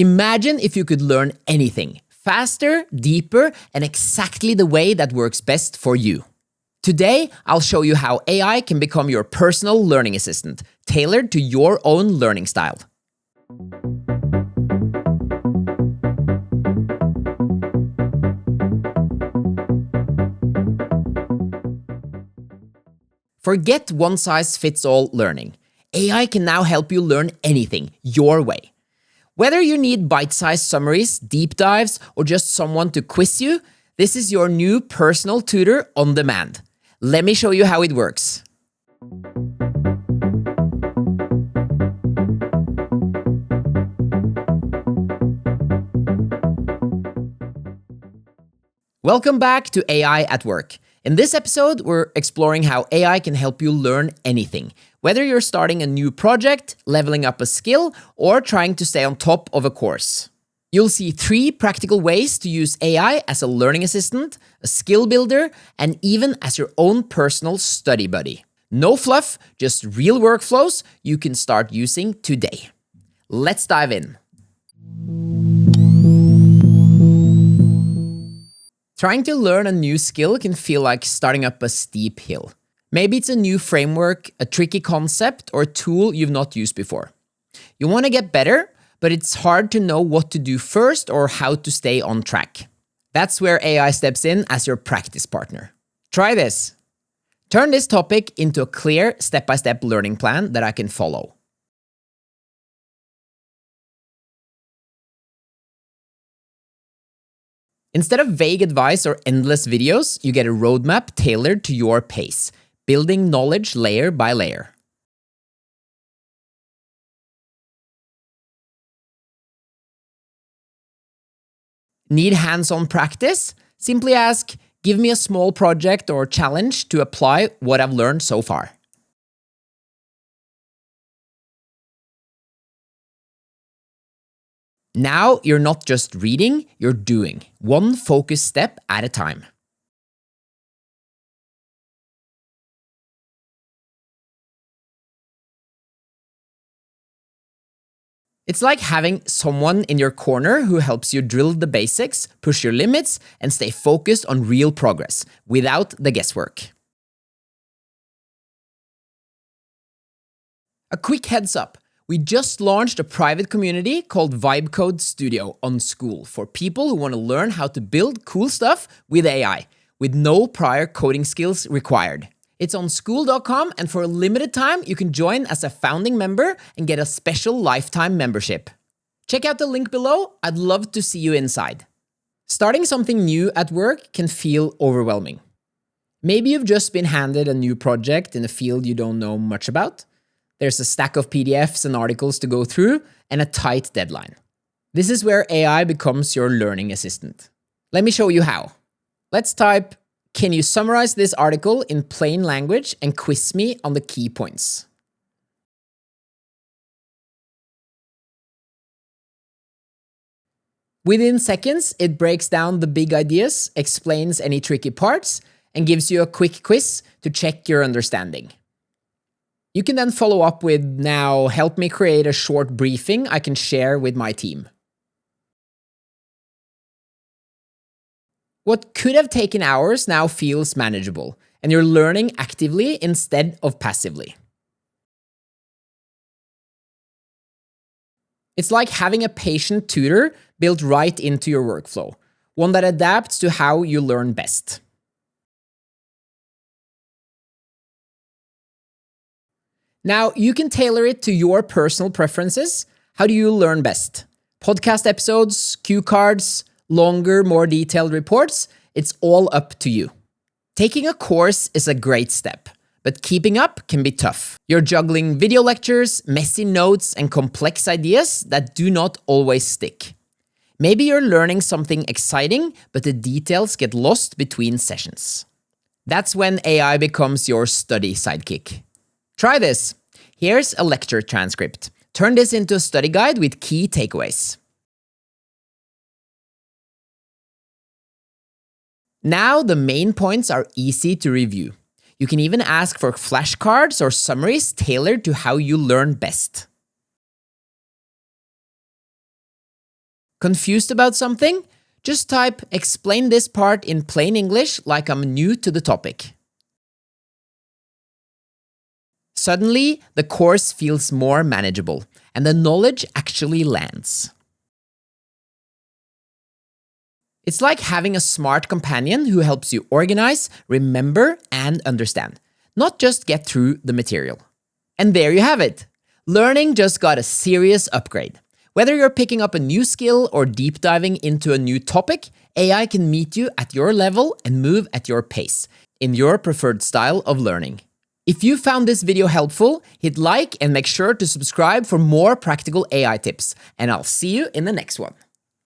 Imagine if you could learn anything, faster, deeper, and exactly the way that works best for you. Today, I'll show you how AI can become your personal learning assistant, tailored to your own learning style. Forget one-size-fits-all learning. AI can now help you learn anything, your way. Whether you need bite-sized summaries, deep dives, or just someone to quiz you, this is your new personal tutor on demand. Let me show you how it works. Welcome back to AI at Work. In this episode, we're exploring how AI can help you learn anything, whether you're starting a new project, leveling up a skill, or trying to stay on top of a course. You'll see 3 practical ways to use AI as a learning assistant, a skill builder, and even as your own personal study buddy. No fluff, just real workflows you can start using today. Let's dive in. Trying to learn a new skill can feel like starting up a steep hill. Maybe it's a new framework, a tricky concept, or a tool you've not used before. You want to get better, but it's hard to know what to do first or how to stay on track. That's where AI steps in as your practice partner. Try this. Turn this topic into a clear step-by-step learning plan that I can follow. Instead of vague advice or endless videos, you get a roadmap tailored to your pace, building knowledge layer by layer. Need hands-on practice? Simply ask, give me a small project or challenge to apply what I've learned so far. Now you're not just reading, you're doing, one focused step at a time. It's like having someone in your corner who helps you drill the basics, push your limits, and stay focused on real progress, without the guesswork. A quick heads up. We just launched a private community called Vibecode Studio on School for people who want to learn how to build cool stuff with AI, with no prior coding skills required. It's on school.com, and for a limited time, you can join as a founding member and get a special lifetime membership. Check out the link below. I'd love to see you inside. Starting something new at work can feel overwhelming. Maybe you've just been handed a new project in a field you don't know much about. There's a stack of PDFs and articles to go through, and a tight deadline. This is where AI becomes your learning assistant. Let me show you how. Let's type, "Can you summarize this article in plain language and quiz me on the key points?" Within seconds, it breaks down the big ideas, explains any tricky parts, and gives you a quick quiz to check your understanding. You can then follow up with, "Now help me create a short briefing I can share with my team." What could have taken hours now feels manageable, and you're learning actively instead of passively. It's like having a patient tutor built right into your workflow, one that adapts to how you learn best. Now, you can tailor it to your personal preferences. How do you learn best? Podcast episodes, cue cards, longer, more detailed reports? It's all up to you. Taking a course is a great step, but keeping up can be tough. You're juggling video lectures, messy notes, and complex ideas that do not always stick. Maybe you're learning something exciting, but the details get lost between sessions. That's when AI becomes your study sidekick. Try this. Here's a lecture transcript. Turn this into a study guide with key takeaways. Now the main points are easy to review. You can even ask for flashcards or summaries tailored to how you learn best. Confused about something? Just type "explain this part in plain English like I'm new to the topic." Suddenly, the course feels more manageable, and the knowledge actually lands. It's like having a smart companion who helps you organize, remember, and understand, not just get through the material. And there you have it! Learning just got a serious upgrade. Whether you're picking up a new skill or deep diving into a new topic, AI can meet you at your level and move at your pace, in your preferred style of learning. If you found this video helpful, hit like and make sure to subscribe for more practical AI tips, and I'll see you in the next one.